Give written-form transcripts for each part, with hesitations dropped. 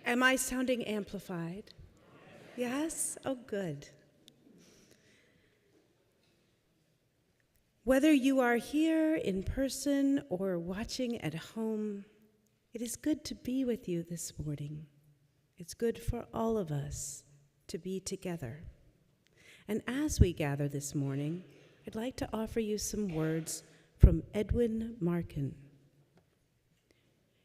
Am I sounding amplified? Yes? Oh, good. Whether you are here in person or watching at home, it is good to be with you this morning. It's good for all of us to be together. And as we gather this morning, I'd like to offer you some words from Edwin Markin.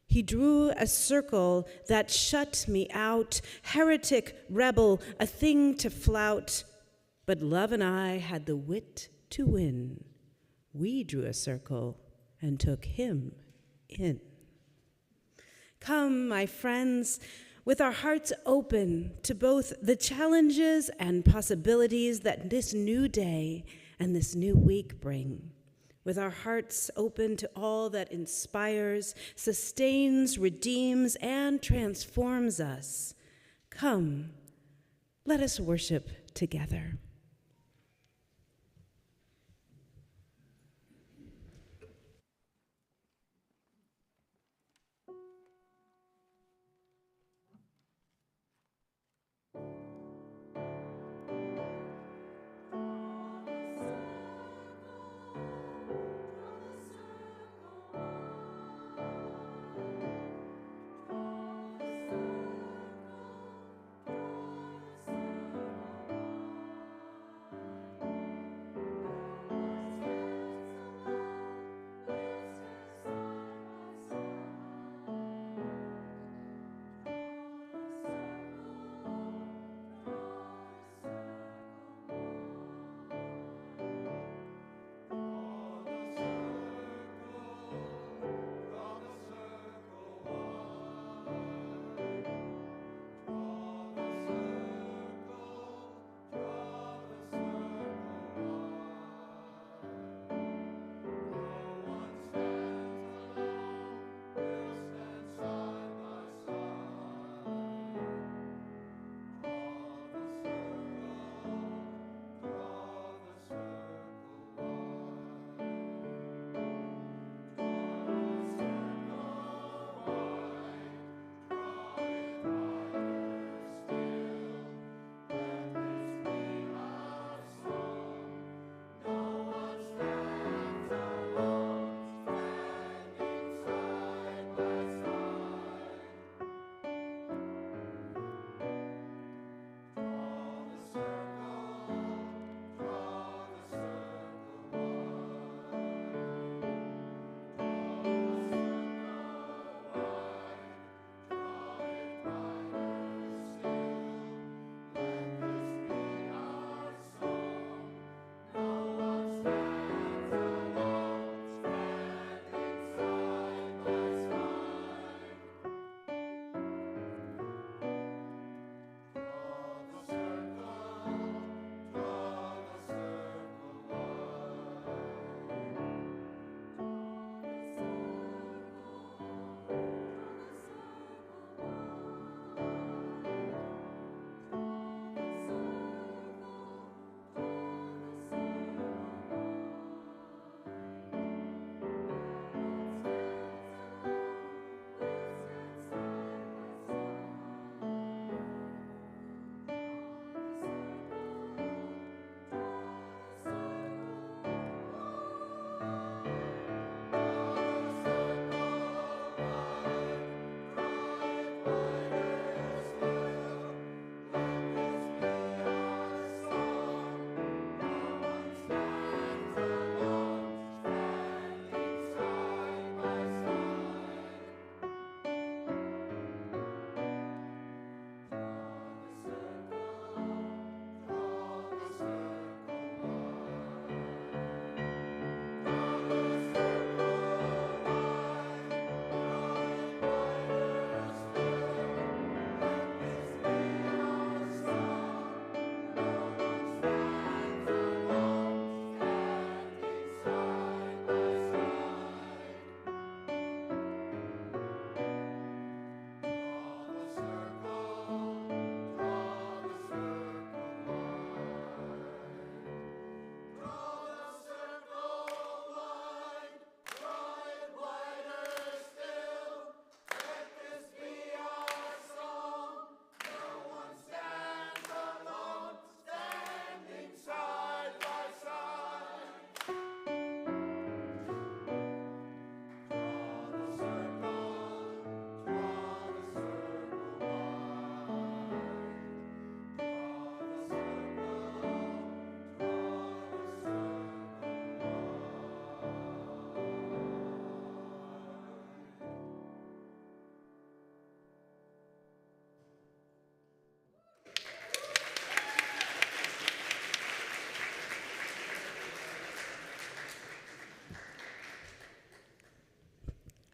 He drew a circle that shut me out, heretic, rebel, a thing to flout. But love and I had the wit to win. We drew a circle and took him in. Come, my friends, with our hearts open to both the challenges and possibilities that this new day and this new week bring. With our hearts open to all that inspires, sustains, redeems, and transforms us. Come, let us worship together.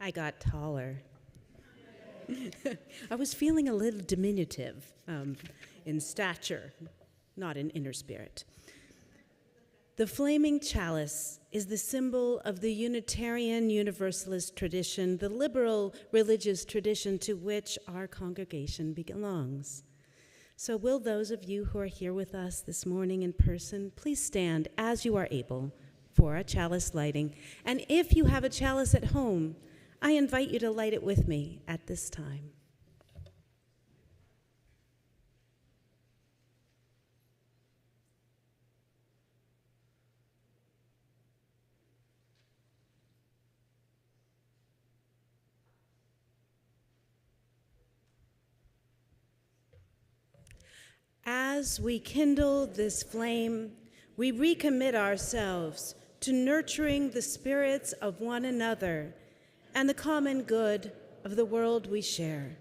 I got taller. I was feeling a little diminutive in stature, not in inner spirit. The flaming chalice is the symbol of the Unitarian Universalist tradition, the liberal religious tradition to which our congregation belongs. So will those of you who are here with us this morning in person, please stand as you are able for a chalice lighting. And if you have a chalice at home, I invite you to light it with me at this time. As we kindle this flame, we recommit ourselves to nurturing the spirits of one another and the common good of the world we share.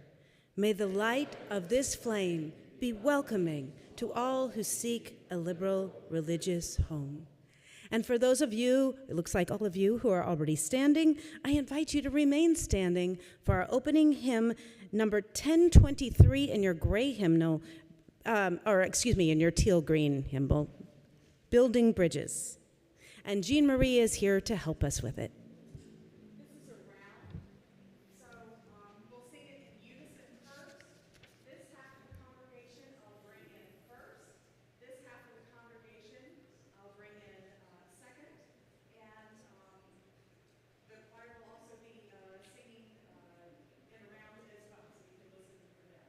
May the light of this flame be welcoming to all who seek a liberal religious home. And for those of you, it looks like all of you who are already standing, I invite you to remain standing for our opening hymn, number 1023 in your gray hymnal, in your teal green hymnal, Building Bridges. And Jean Marie is here to help us with it. This is a round, so we'll sing it in unison first. This half of the congregation I'll bring in first. This half of the congregation I'll bring in second. And the choir will also be singing in a round as well, so you can listen for them.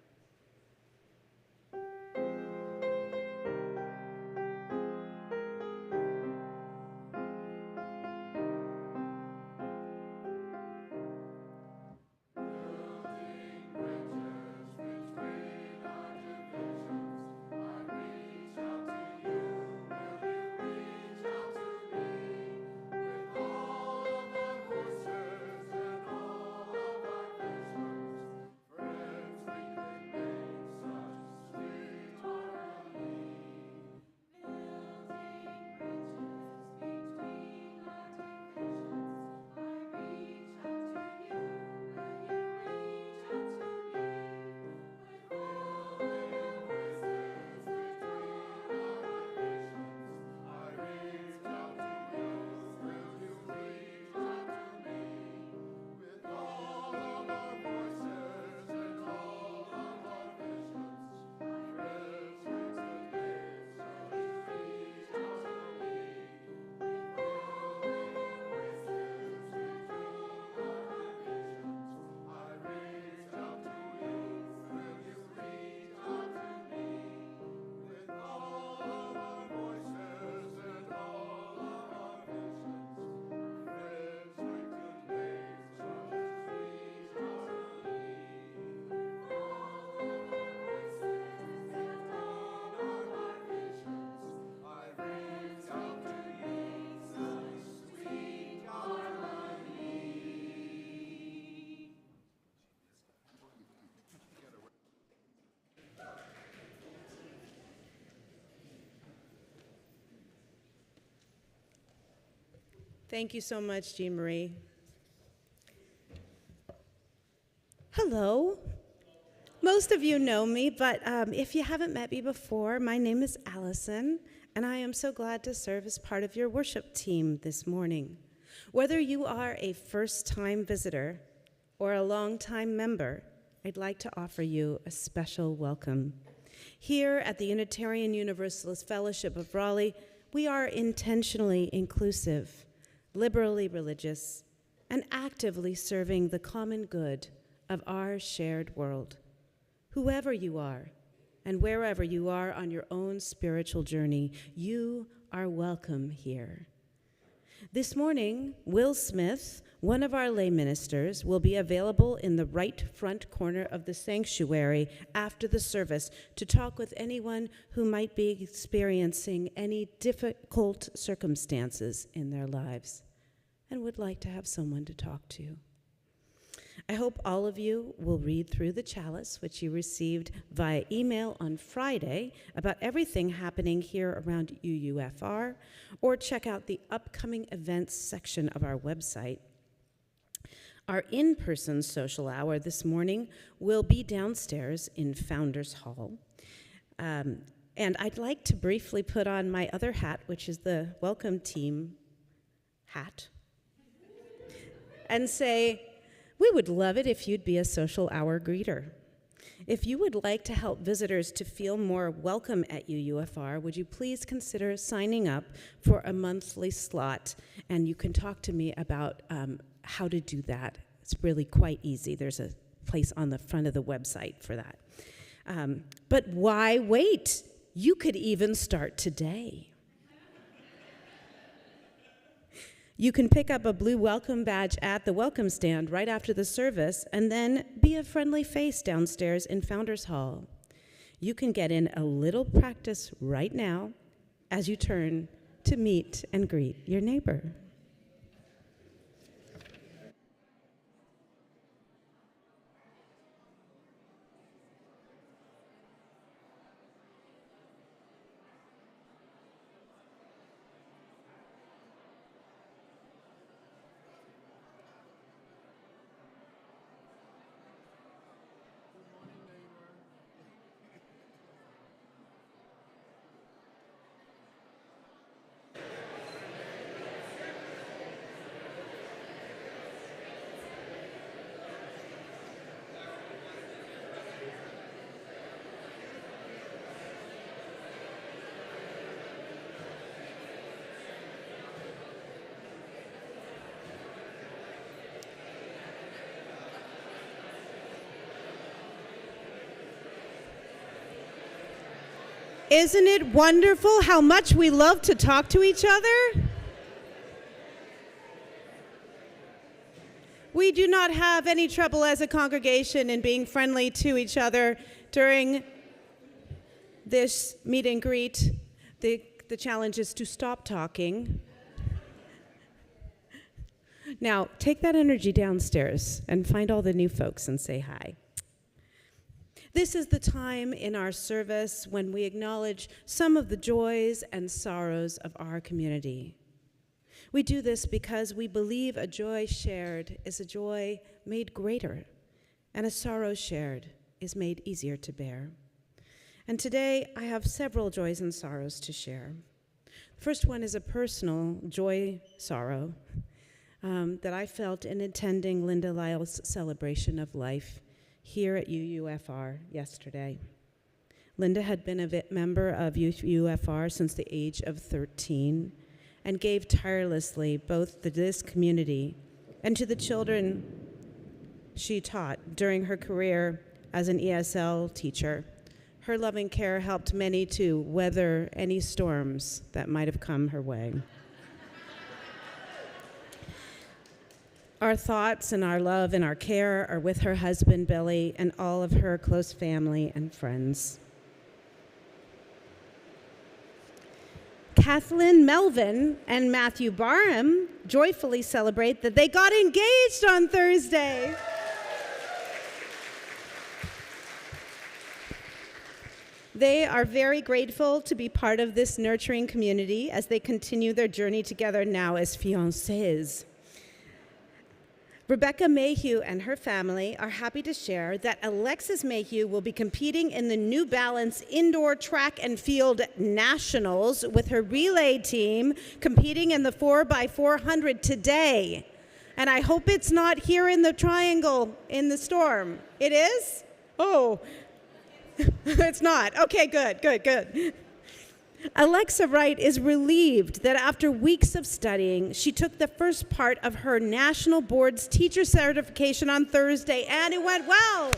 Thank you so much, Jean Marie. Hello. Most of you know me, but if you haven't met me before, my name is Allison, and I am so glad to serve as part of your worship team this morning. Whether you are a first-time visitor or a long-time member, I'd like to offer you a special welcome. Here at the Unitarian Universalist Fellowship of Raleigh, we are intentionally inclusive, liberally religious, and actively serving the common good of our shared world. Whoever you are, and wherever you are on your own spiritual journey, you are welcome here. This morning, Will Smith, one of our lay ministers, will be available in the right front corner of the sanctuary after the service to talk with anyone who might be experiencing any difficult circumstances in their lives and would like to have someone to talk to. I hope all of you will read through the chalice, which you received via email on Friday, about everything happening here around UUFR, or check out the upcoming events section of our website. Our in-person social hour this morning will be downstairs in Founders Hall. And I'd like to briefly put on my other hat, which is the welcome team hat, and say, we would love it if you'd be a social hour greeter. If you would like to help visitors to feel more welcome at UUFR, would you please consider signing up for a monthly slot? And you can talk to me about how to do that. It's really quite easy. There's a place on the front of the website for that. But why wait? You could even start today. You can pick up a blue welcome badge at the welcome stand right after the service and then be a friendly face downstairs in Founders Hall. You can get in a little practice right now as you turn to meet and greet your neighbor. Isn't it wonderful how much we love to talk to each other? We do not have any trouble as a congregation in being friendly to each other during this meet and greet. The challenge is to stop talking. Now, take that energy downstairs and find all the new folks and say hi. This is the time in our service when we acknowledge some of the joys and sorrows of our community. We do this because we believe a joy shared is a joy made greater, and a sorrow shared is made easier to bear. And today, I have several joys and sorrows to share. The first one is a personal sorrow that I felt in attending Linda Lyle's celebration of life here at UUFR yesterday. Linda had been a member of UUFR since the age of 13 and gave tirelessly both to this community and to the children she taught during her career as an ESL teacher. Her loving care helped many to weather any storms that might have come her way. Our thoughts and our love and our care are with her husband, Billy, and all of her close family and friends. Kathleen Melvin and Matthew Barham joyfully celebrate that they got engaged on Thursday. They are very grateful to be part of this nurturing community as they continue their journey together now as fiancés. Rebecca Mayhew and her family are happy to share that Alexis Mayhew will be competing in the New Balance Indoor Track and Field Nationals with her relay team, competing in the 4x400 today. And I hope it's not here in the triangle in the storm. It is? Oh, it's not. Okay, good. Alexa Wright is relieved that after weeks of studying, she took the first part of her National Board's teacher certification on Thursday, and it went well.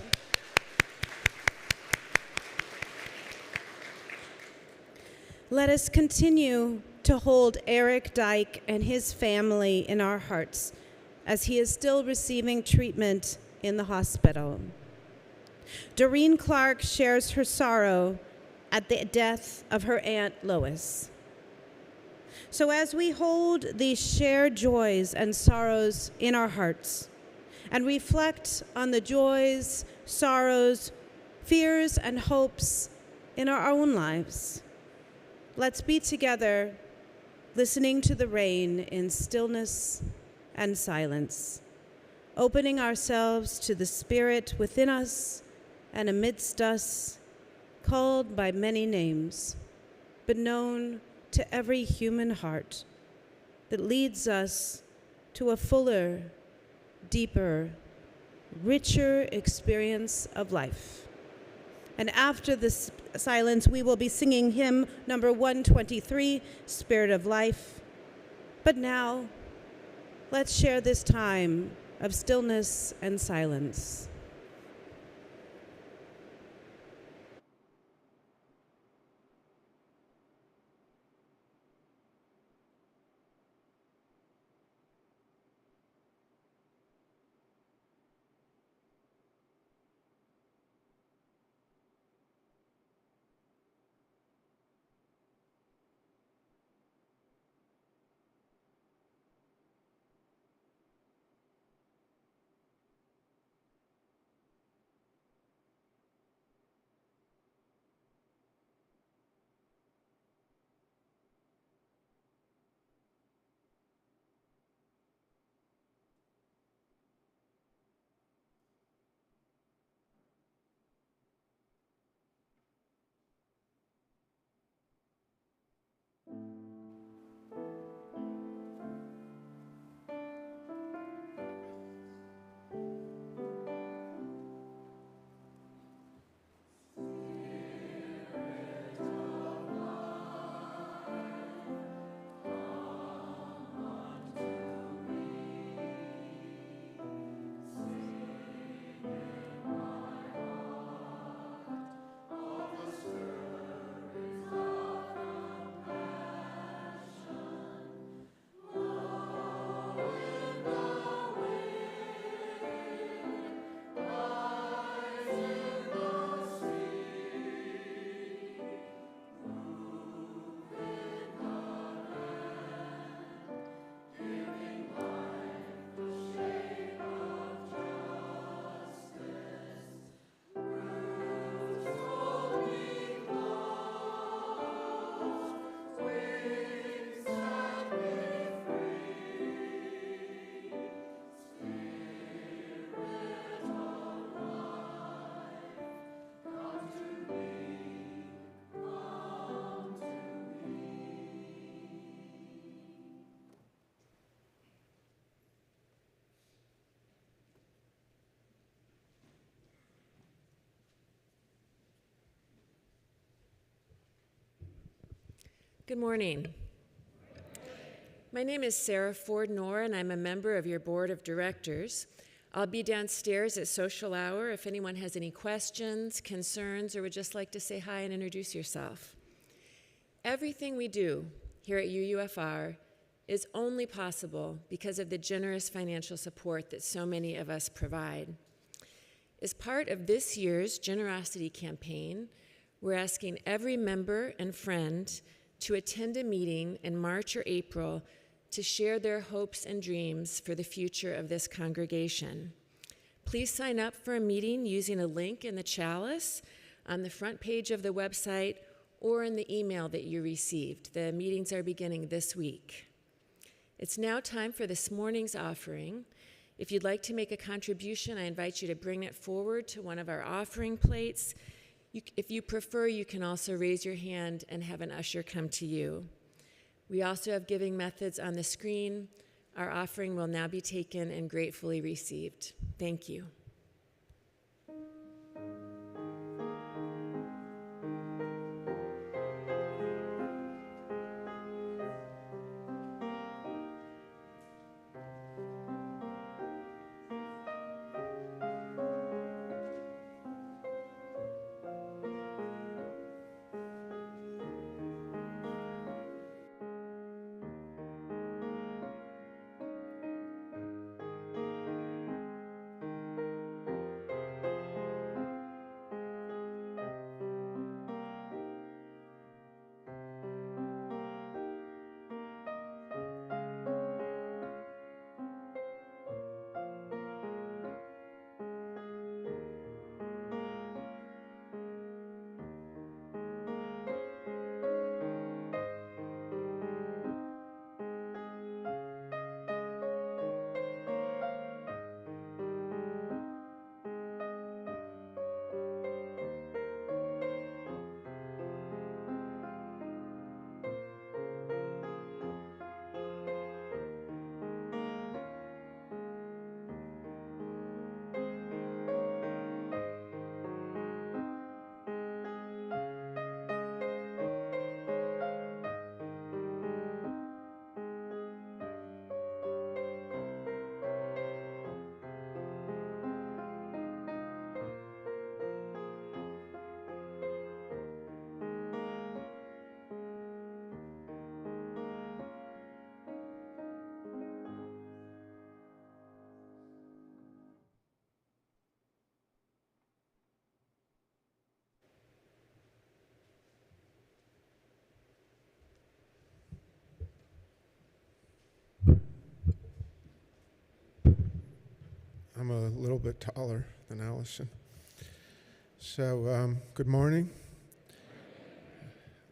Let us continue to hold Eric Dyke and his family in our hearts as he is still receiving treatment in the hospital. Doreen Clark shares her sorrow at the death of her Aunt Lois. So as we hold these shared joys and sorrows in our hearts and reflect on the joys, sorrows, fears, and hopes in our own lives, let's be together listening to the rain in stillness and silence opening ourselves to the Spirit within us and amidst us, called by many names, but known to every human heart, that leads us to a fuller, deeper, richer experience of life. And after this silence, we will be singing hymn number 123, Spirit of Life. But now, let's share this time of stillness and silence. Good morning. My name is Sarah Ford-Knorr, and I'm a member of your board of directors. I'll be downstairs at social hour if anyone has any questions, concerns, or would just like to say hi and introduce yourself. Everything we do here at UUFR is only possible because of the generous financial support that so many of us provide. As part of this year's generosity campaign, we're asking every member and friend to attend a meeting in March or April to share their hopes and dreams for the future of this congregation. Please sign up for a meeting using a link in the chalice on the front page of the website or in the email that you received. The meetings are beginning this week. It's now time for this morning's offering. If you'd like to make a contribution, I invite you to bring it forward to one of our offering plates. If you prefer, you can also raise your hand and have an usher come to you. We also have giving methods on the screen. Our offering will now be taken and gratefully received. Thank you. little bit taller than Allison. So, good morning.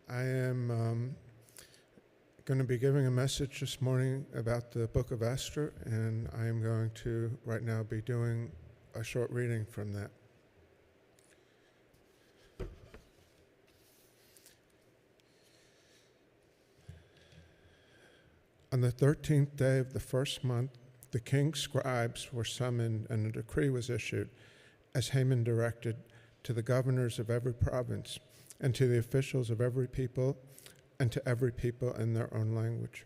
I am going to be giving a message this morning about the Book of Esther, and I am going to right now be doing a short reading from that. On the 13th day of the first month, the king's scribes were summoned, and a decree was issued, as Haman directed, to the governors of every province, and to the officials of every people, and to every people in their own language.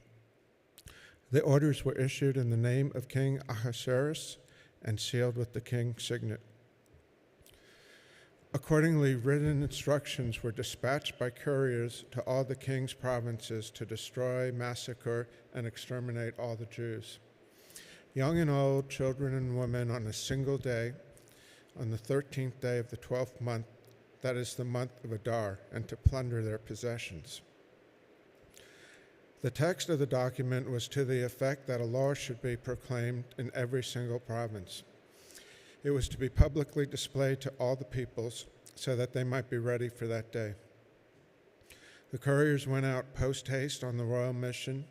The orders were issued in the name of King Ahasuerus and sealed with the king's signet. Accordingly, written instructions were dispatched by couriers to all the king's provinces to destroy, massacre, and exterminate all the Jews, young and old, children and women, on a single day, on the 13th day of the 12th month, that is the month of Adar, and to plunder their possessions. The text of the document was to the effect that a law should be proclaimed in every single province. It was to be publicly displayed to all the peoples so that they might be ready for that day. The couriers went out post-haste on the royal mission,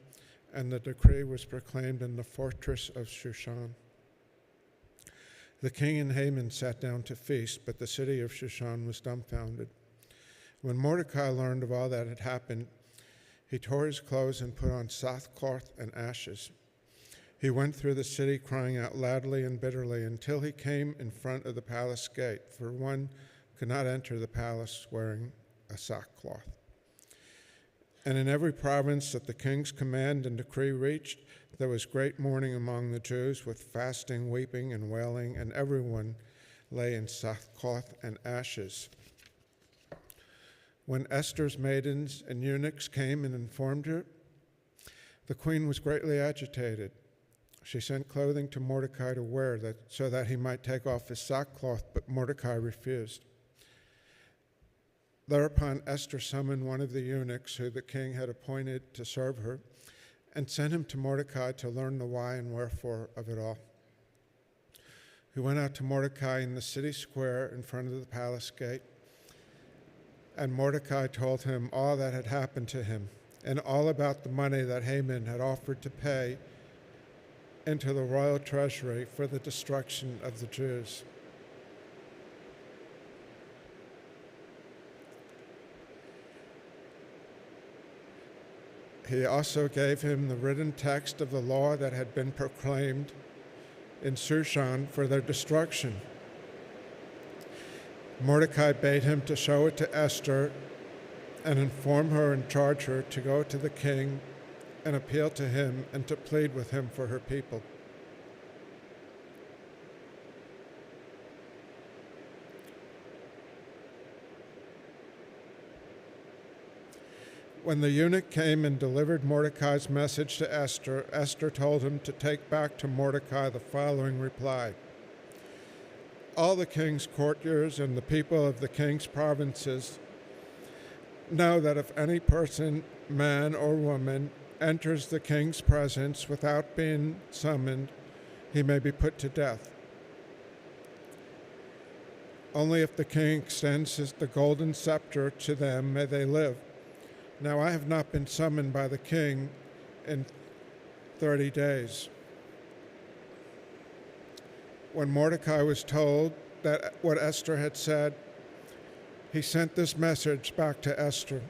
and the decree was proclaimed in the fortress of Shushan. The king and Haman sat down to feast, but the city of Shushan was dumbfounded. When Mordecai learned of all that had happened, he tore his clothes and put on sackcloth and ashes. He went through the city crying out loudly and bitterly until he came in front of the palace gate, for one could not enter the palace wearing a sackcloth. And in every province that the king's command and decree reached, there was great mourning among the Jews, with fasting, weeping, and wailing, and everyone lay in sackcloth and ashes. When Esther's maidens and eunuchs came and informed her, the queen was greatly agitated. She sent clothing to Mordecai to wear so that he might take off his sackcloth, but Mordecai refused. Thereupon Esther summoned one of the eunuchs who the king had appointed to serve her, and sent him to Mordecai to learn the why and wherefore of it all. He went out to Mordecai in the city square in front of the palace gate, and Mordecai told him all that had happened to him, and all about the money that Haman had offered to pay into the royal treasury for the destruction of the Jews. He also gave him the written text of the law that had been proclaimed in Shushan for their destruction. Mordecai bade him to show it to Esther and inform her and charge her to go to the king and appeal to him and to plead with him for her people. When the eunuch came and delivered Mordecai's message to Esther, Esther told him to take back to Mordecai the following reply. All the king's courtiers and the people of the king's provinces know that if any person, man or woman, enters the king's presence without being summoned, he may be put to death. Only if the king extends the golden scepter to them may they live. Now I have not been summoned by the king in 30 days. When Mordecai was told that what Esther had said, he sent this message back to Esther.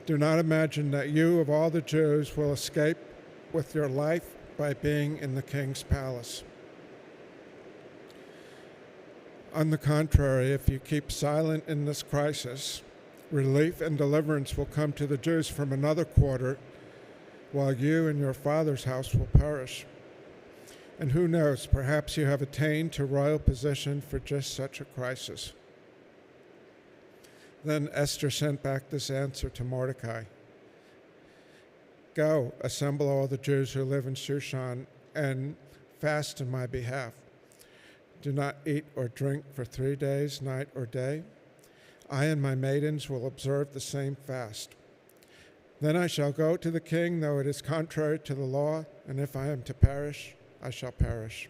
Do not imagine that you of all the Jews will escape with your life by being in the king's palace. On the contrary, if you keep silent in this crisis, relief and deliverance will come to the Jews from another quarter, while you and your father's house will perish. And who knows, perhaps you have attained to royal position for just such a crisis. Then Esther sent back this answer to Mordecai. Go, assemble all the Jews who live in Shushan and fast on my behalf. Do not eat or drink for 3 days, night or day. I and my maidens will observe the same fast. Then I shall go to the king, though it is contrary to the law, and if I am to perish, I shall perish.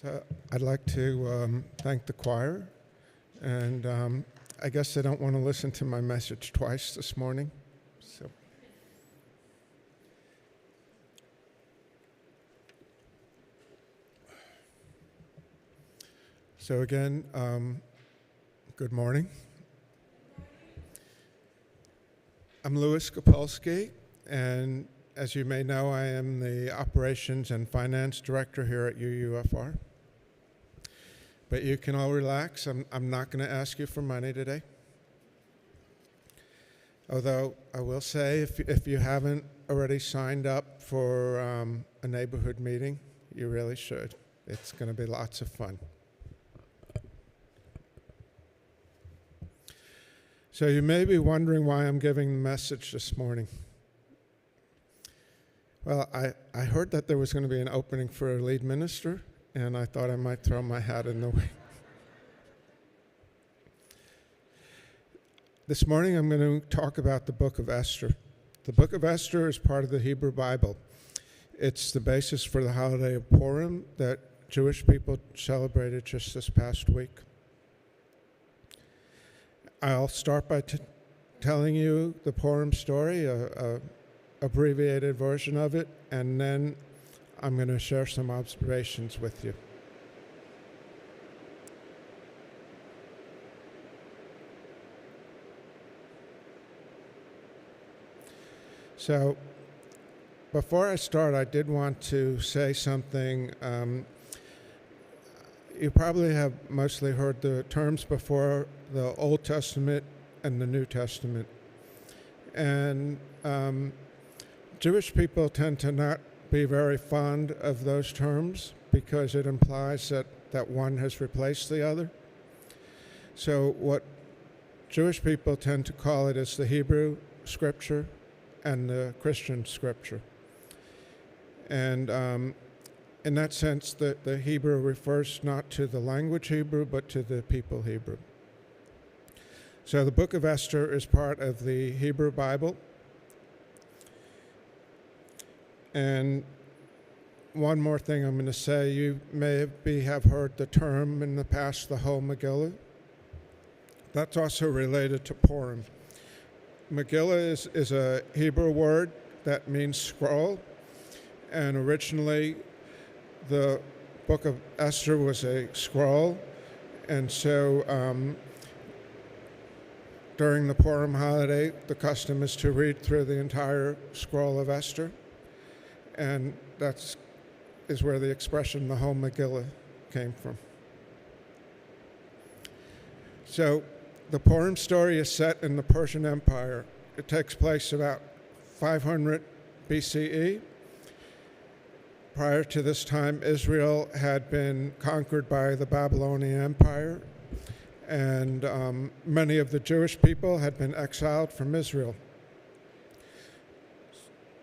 So I'd like to thank the choir, and I guess they don't want to listen to my message twice this morning. So again, good morning. I'm Louis Copulsky, and as you may know, I am the Operations and Finance Director here at UUFR. But you can all relax. I'm not going to ask you for money today. Although I will say, if you haven't already signed up for a neighborhood meeting, you really should. It's going to be lots of fun. So you may be wondering why I'm giving the message this morning. Well, I heard that there was going to be an opening for a lead minister, and I thought I might throw my hat in the ring. This morning I'm going to talk about the Book of Esther. The Book of Esther is part of the Hebrew Bible. It's the basis for the holiday of Purim that Jewish people celebrated just this past week. I'll start by telling you the Purim story, a abbreviated version of it, and then I'm going to share some observations with you. So, before I start, I did want to say something. You probably have mostly heard the terms before, the Old Testament and the New Testament. And Jewish people tend to not be very fond of those terms because it implies that one has replaced the other. So what Jewish people tend to call it is the Hebrew Scripture and the Christian Scripture. And in that sense, the Hebrew refers not to the language Hebrew, but to the people Hebrew. So the Book of Esther is part of the Hebrew Bible. And one more thing I'm going to say, you may have heard the term in the past, the whole Megillah. That's also related to Purim. Megillah is a Hebrew word that means scroll, and originally the Book of Esther was a scroll, and so during the Purim holiday, the custom is to read through the entire scroll of Esther, and that is where the expression the whole Megillah came from. So the Purim story is set in the Persian Empire. It takes place about 500 BCE. Prior to this time, Israel had been conquered by the Babylonian Empire, and many of the Jewish people had been exiled from Israel.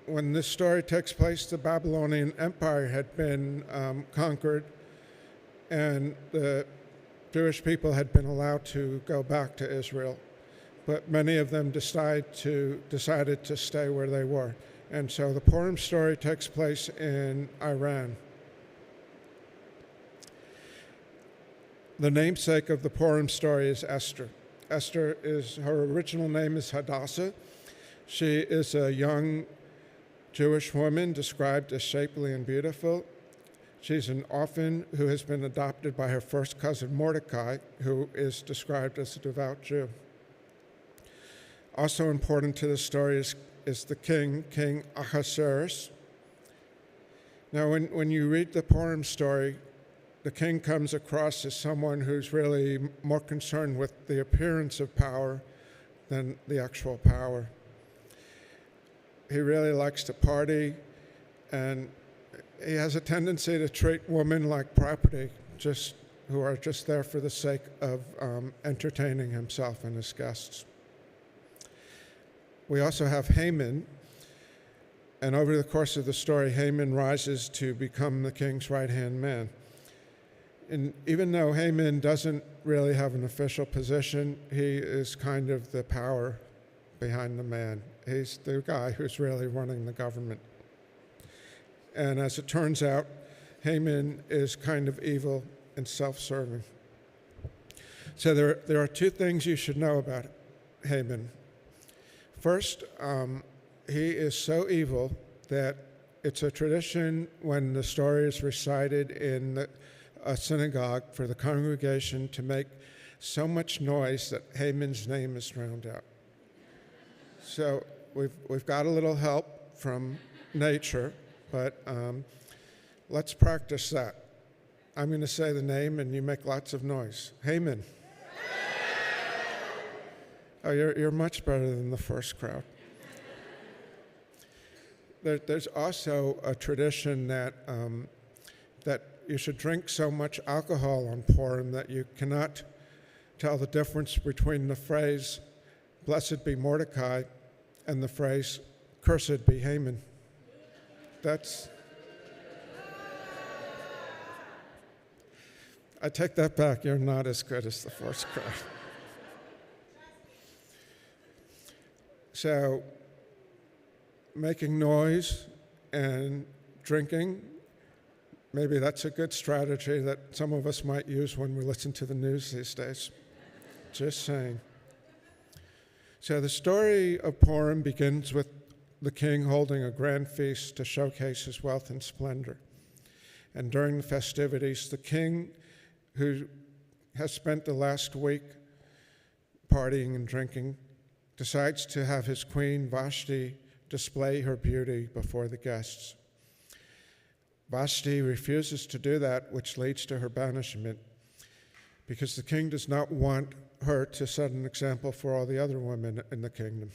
When this story takes place, the Babylonian Empire had been conquered, and the Jewish people had been allowed to go back to Israel, but many of them decided to stay where they were. And so the Purim story takes place in Iran. The namesake of the Purim story is Esther. Esther her original name is Hadassah. She is a young Jewish woman described as shapely and beautiful. She's an orphan who has been adopted by her first cousin Mordecai, who is described as a devout Jew. Also important to the story is the King Ahasuerus. Now, when you read the Purim story, the king comes across as someone who's really more concerned with the appearance of power than the actual power. He really likes to party, and he has a tendency to treat women like property, who are just there for the sake of entertaining himself and his guests. We also have Haman, and over the course of the story, Haman rises to become the king's right-hand man. And even though Haman doesn't really have an official position, he is kind of the power behind the man. He's the guy who's really running the government. And as it turns out, Haman is kind of evil and self-serving. So there are two things you should know about Haman. First, he is so evil that it's a tradition when the story is recited in a synagogue for the congregation to make so much noise that Haman's name is drowned out. So we've got a little help from nature, but let's practice that. I'm going to say the name and you make lots of noise. Haman. Oh, you're much better than the first crowd. There's also a tradition that you should drink so much alcohol on Purim that you cannot tell the difference between the phrase, "Blessed be Mordecai," and the phrase, "Cursed be Haman." I take that back. You're not as good as the first crowd. So, making noise and drinking, maybe that's a good strategy that some of us might use when we listen to the news these days. Just saying. So the story of Purim begins with the king holding a grand feast to showcase his wealth and splendor. And during the festivities, the king, who has spent the last week partying and drinking, decides to have his queen Vashti display her beauty before the guests. Vashti refuses to do that, which leads to her banishment, because the king does not want her to set an example for all the other women in the kingdom.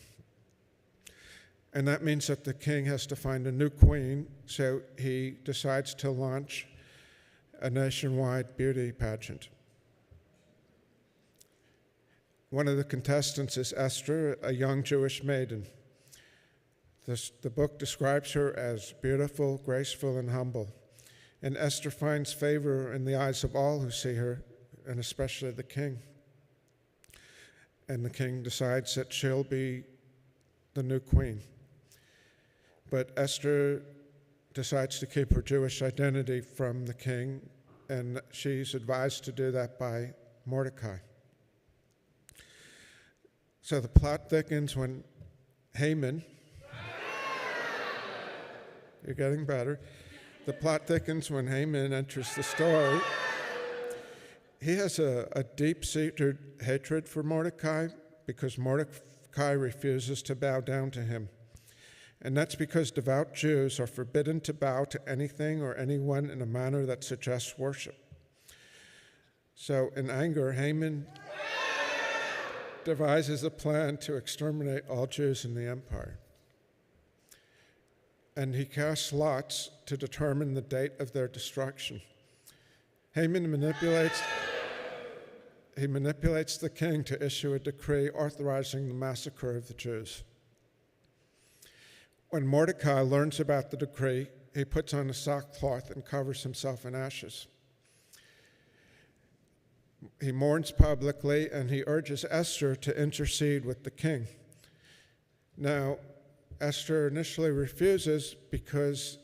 And that means that the king has to find a new queen, so he decides to launch a nationwide beauty pageant. One of the contestants is Esther, a young Jewish maiden. The book describes her as beautiful, graceful, and humble. And Esther finds favor in the eyes of all who see her, and especially the king. And the king decides that she'll be the new queen. But Esther decides to keep her Jewish identity from the king, and she's advised to do that by Mordecai. So the plot thickens when Haman, you're getting better. The plot thickens when Haman enters the story. He has a deep-seated hatred for Mordecai because Mordecai refuses to bow down to him. And that's because devout Jews are forbidden to bow to anything or anyone in a manner that suggests worship. So in anger, Haman devises a plan to exterminate all Jews in the empire. And he casts lots to determine the date of their destruction. Haman manipulates the king to issue a decree authorizing the massacre of the Jews. When Mordecai learns about the decree, he puts on a sackcloth and covers himself in ashes. He mourns publicly, and he urges Esther to intercede with the king. Now, Esther initially refuses because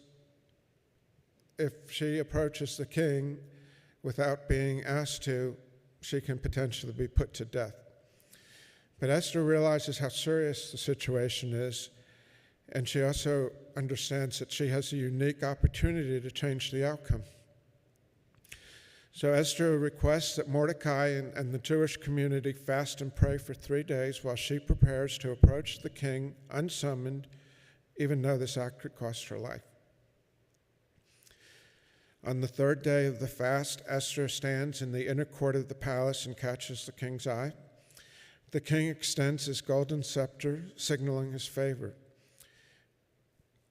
if she approaches the king without being asked to, she can potentially be put to death. But Esther realizes how serious the situation is, and she also understands that she has a unique opportunity to change the outcome. So Esther requests that Mordecai and the Jewish community fast and pray for 3 days while she prepares to approach the king unsummoned, even though this act could cost her life. On the 3rd day of the fast, Esther stands in the inner court of the palace and catches the king's eye. The king extends his golden scepter, signaling his favor.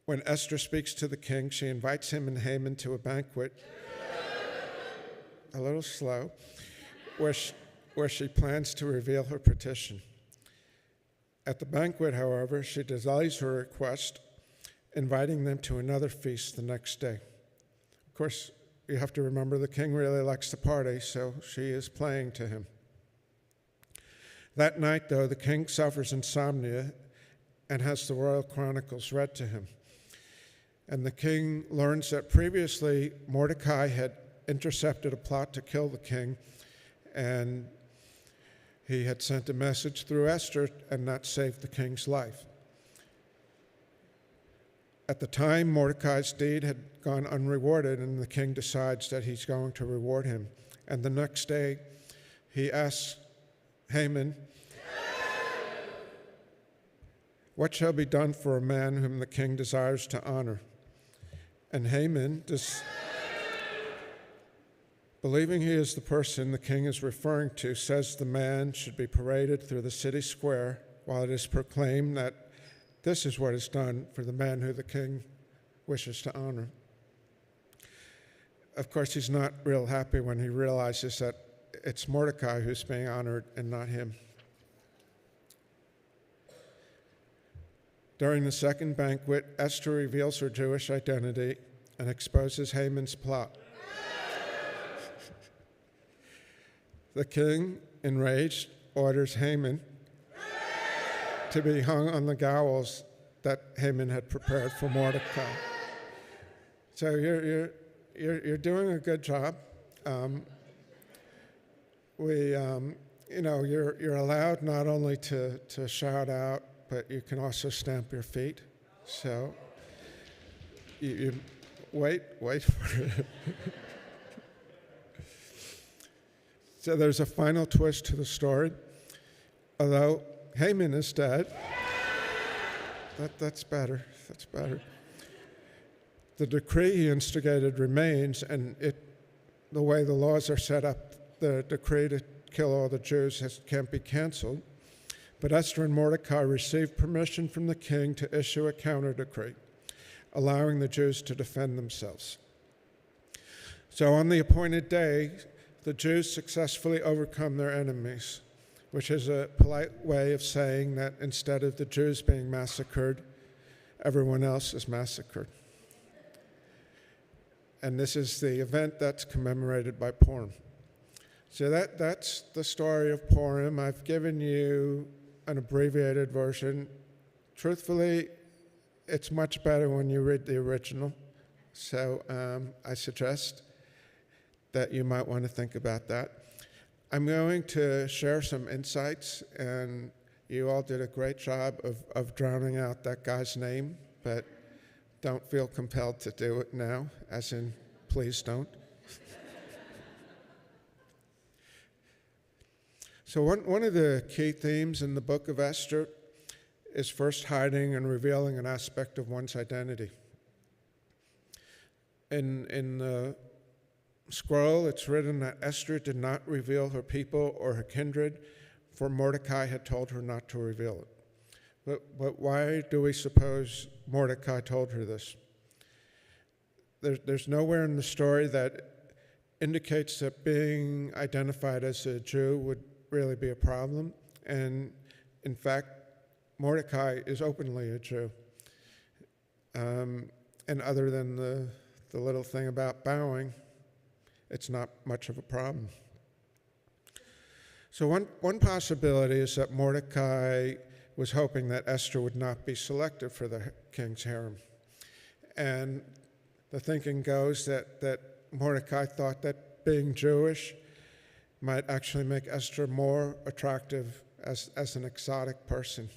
When Esther speaks to the king, she invites him and Haman to a banquet, a little slow, where she plans to reveal her petition. At the banquet, however, she delays her request, inviting them to another feast the next day. Of course, you have to remember the king really likes to party, so she is playing to him. That night, though, the king suffers insomnia and has the royal chronicles read to him. And the king learns that previously Mordecai had intercepted a plot to kill the king, and he had sent a message through Esther and not saved the king's life. At the time, Mordecai's deed had gone unrewarded, and the king decides that he's going to reward him. And the next day, he asks Haman, "What shall be done for a man whom the king desires to honor?" And Haman, believing he is the person the king is referring to, says the man should be paraded through the city square while it is proclaimed that this is what is done for the man who the king wishes to honor. Of course, he's not real happy when he realizes that it's Mordecai who's being honored and not him. During the second banquet, Esther reveals her Jewish identity and exposes Haman's plot. The king, enraged, orders Haman to be hung on the gallows that Haman had prepared for Mordecai. So you're doing a good job. You're allowed not only to shout out, but you can also stamp your feet. So you wait for it. So there's a final twist to the story. Although Haman is dead, that's better. That's better. The decree he instigated remains, and the way the laws are set up, the decree to kill all the Jews can't be canceled. But Esther and Mordecai received permission from the king to issue a counter decree, allowing the Jews to defend themselves. So on the appointed day, the Jews successfully overcome their enemies, which is a polite way of saying that instead of the Jews being massacred, everyone else is massacred. And this is the event that's commemorated by Purim. So that's the story of Purim. I've given you an abbreviated version. Truthfully, it's much better when you read the original. So I suggest that you might want to think about that. I'm going to share some insights, and you all did a great job of drowning out that guy's name, but don't feel compelled to do it now, as in, please don't. So one of the key themes in the Book of Esther is first hiding and revealing an aspect of one's identity. In the scroll, it's written that Esther did not reveal her people or her kindred, for Mordecai had told her not to reveal it. But why do we suppose Mordecai told her this? There's nowhere in the story that indicates that being identified as a Jew would really be a problem. And in fact, Mordecai is openly a Jew. And other than the little thing about bowing, it's not much of a problem. So one possibility is that Mordecai was hoping that Esther would not be selected for the king's harem. And the thinking goes that Mordecai thought that being Jewish might actually make Esther more attractive as an exotic person.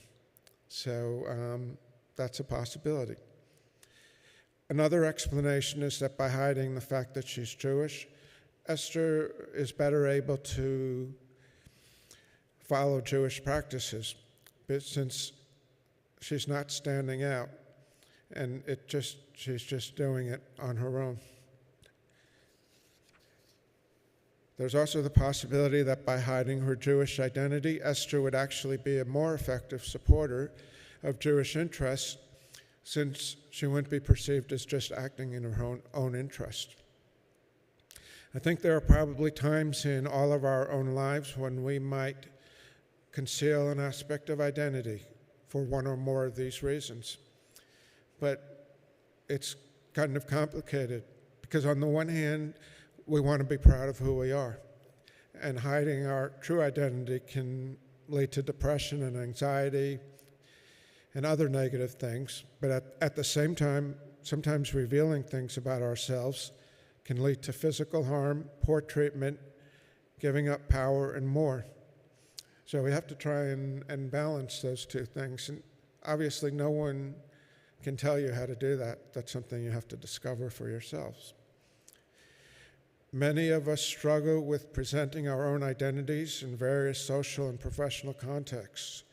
So that's a possibility. Another explanation is that by hiding the fact that she's Jewish, Esther is better able to follow Jewish practices, but since she's not standing out, and she's just doing it on her own. There's also the possibility that by hiding her Jewish identity, Esther would actually be a more effective supporter of Jewish interests, since she wouldn't be perceived as just acting in her own interest. I think there are probably times in all of our own lives when we might conceal an aspect of identity for one or more of these reasons. But it's kind of complicated, because on the one hand, we want to be proud of who we are, and hiding our true identity can lead to depression and anxiety and other negative things. But at the same time, sometimes revealing things about ourselves can lead to physical harm, poor treatment, giving up power, and more. So we have to try and balance those two things. And obviously, no one can tell you how to do that. That's something you have to discover for yourselves. Many of us struggle with presenting our own identities in various social and professional contexts.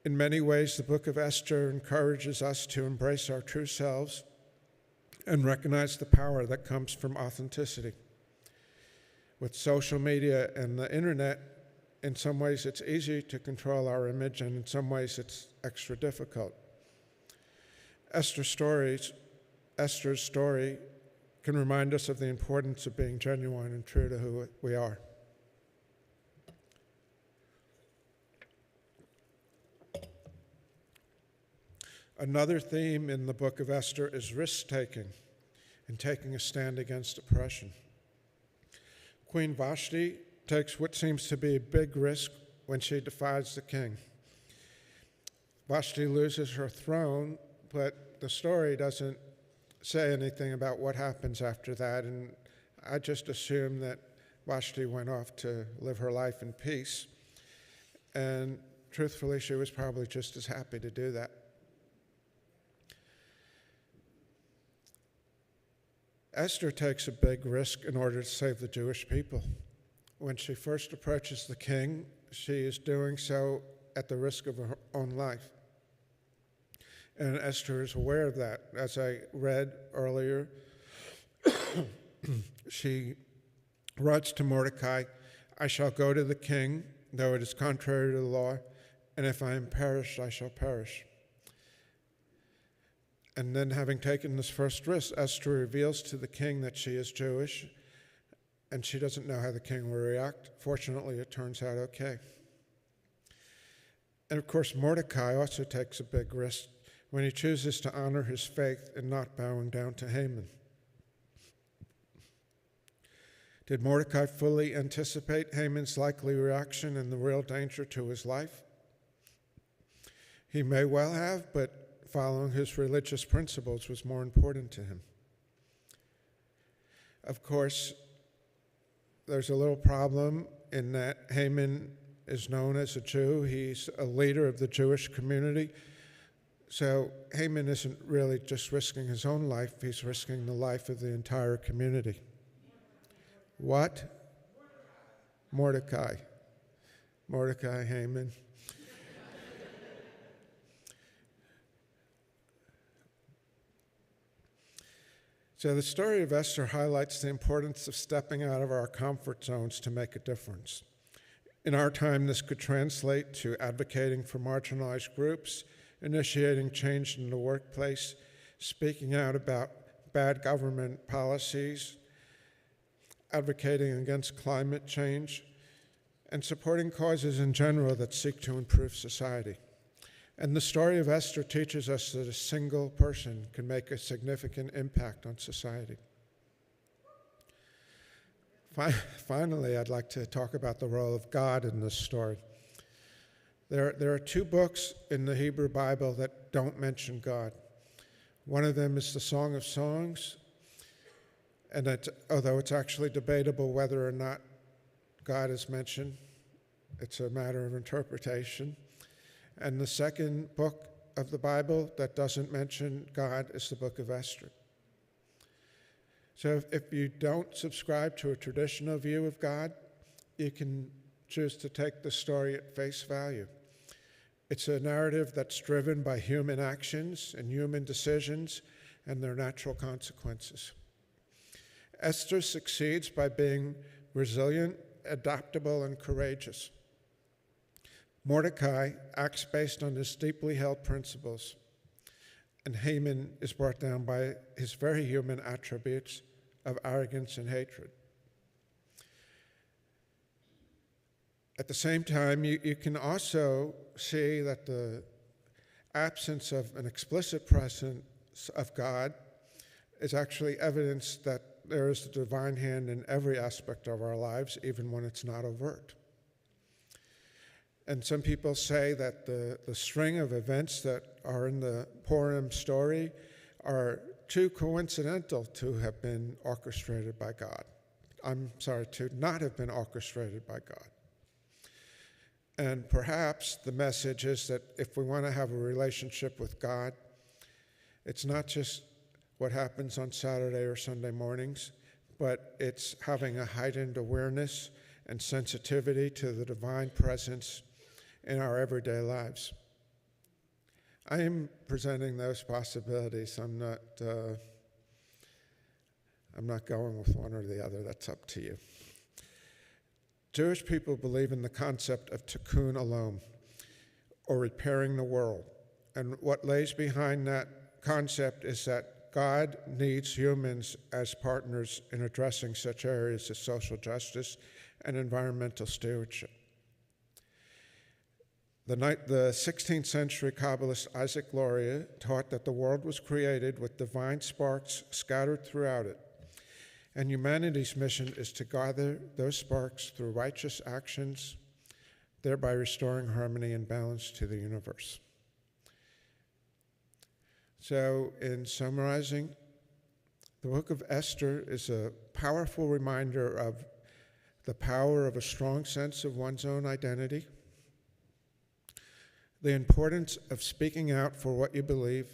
In many ways, the Book of Esther encourages us to embrace our true selves and recognize the power that comes from authenticity. With social media and the internet, in some ways it's easy to control our image, and in some ways it's extra difficult. Esther's story can remind us of the importance of being genuine and true to who we are. Another theme in the Book of Esther is risk-taking and taking a stand against oppression. Queen Vashti takes what seems to be a big risk when she defies the king. Vashti loses her throne, but the story doesn't say anything about what happens after that, and I just assume that Vashti went off to live her life in peace, and truthfully, she was probably just as happy to do that. Esther takes a big risk in order to save the Jewish people. When she first approaches the king, she is doing so at the risk of her own life. And Esther is aware of that. As I read earlier, she writes to Mordecai, "I shall go to the king, though it is contrary to the law, and if I am perished, I shall perish." And then, having taken this first risk, Esther reveals to the king that she is Jewish, and she doesn't know how the king will react. Fortunately, it turns out okay. And of course, Mordecai also takes a big risk when he chooses to honor his faith in not bowing down to Haman. Did Mordecai fully anticipate Haman's likely reaction and the real danger to his life? He may well have, but following his religious principles was more important to him. Of course, there's a little problem in that Haman is known as a Jew. He's a leader of the Jewish community. So Haman isn't really just risking his own life, he's risking the life of the entire community. What? Mordecai. Mordecai, Haman. So the story of Esther highlights the importance of stepping out of our comfort zones to make a difference. In our time, this could translate to advocating for marginalized groups, initiating change in the workplace, speaking out about bad government policies, advocating against climate change, and supporting causes in general that seek to improve society. And the story of Esther teaches us that a single person can make a significant impact on society. Finally, I'd like to talk about the role of God in this story. There are two books in the Hebrew Bible that don't mention God. One of them is the Song of Songs, and although it's actually debatable whether or not God is mentioned, it's a matter of interpretation. And the second book of the Bible that doesn't mention God is the Book of Esther. So if you don't subscribe to a traditional view of God, you can choose to take the story at face value. It's a narrative that's driven by human actions and human decisions and their natural consequences. Esther succeeds by being resilient, adaptable, and courageous. Mordecai acts based on his deeply held principles, and Haman is brought down by his very human attributes of arrogance and hatred. At the same time, you can also see that the absence of an explicit presence of God is actually evidence that there is the divine hand in every aspect of our lives, even when it's not overt. And some people say that the string of events that are in the Purim story are too coincidental to have been orchestrated by God. I'm sorry, to not have been orchestrated by God. And perhaps the message is that if we want to have a relationship with God, it's not just what happens on Saturday or Sunday mornings, but it's having a heightened awareness and sensitivity to the divine presence in our everyday lives. I am presenting those possibilities. I'm not going with one or the other. That's up to you. Jewish people believe in the concept of tikkun olam, or repairing the world. And what lays behind that concept is that God needs humans as partners in addressing such areas as social justice and environmental stewardship. The 16th century Kabbalist Isaac Luria taught that the world was created with divine sparks scattered throughout it, and humanity's mission is to gather those sparks through righteous actions, thereby restoring harmony and balance to the universe. So, in summarizing, the Book of Esther is a powerful reminder of the power of a strong sense of one's own identity, the importance of speaking out for what you believe,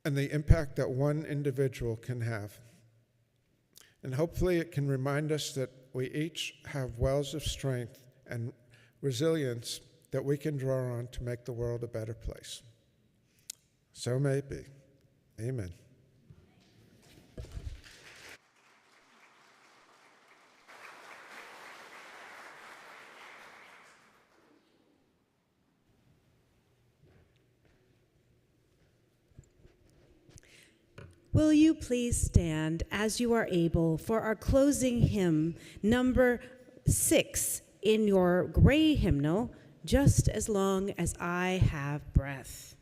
and the impact that one individual can have. And hopefully it can remind us that we each have wells of strength and resilience that we can draw on to make the world a better place. So may it be. Amen. Will you please stand as you are able for our closing hymn, number 6 in your gray hymnal, Just as Long as I Have Breath.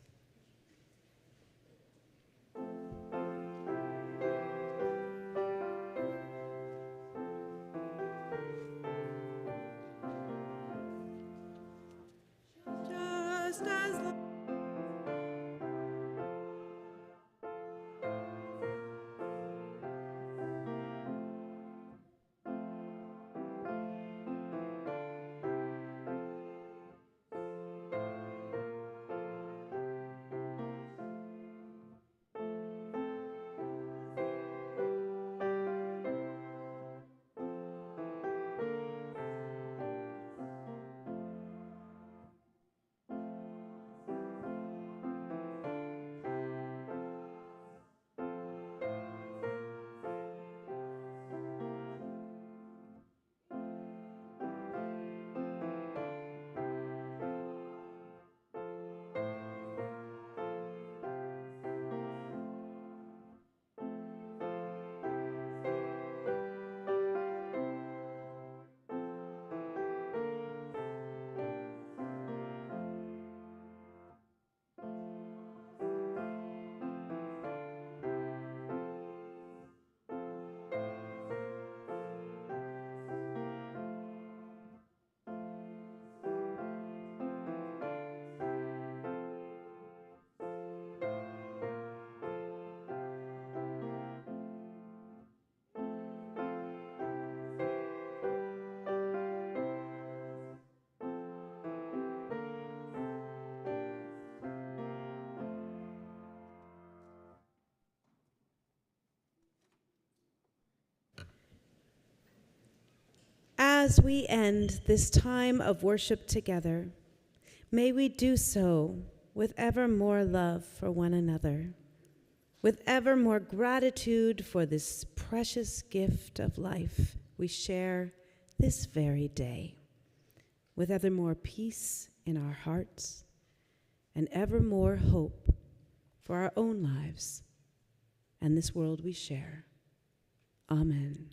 Just as long. As we end this time of worship together, may we do so with ever more love for one another, with ever more gratitude for this precious gift of life we share this very day, with ever more peace in our hearts and ever more hope for our own lives and this world we share. Amen.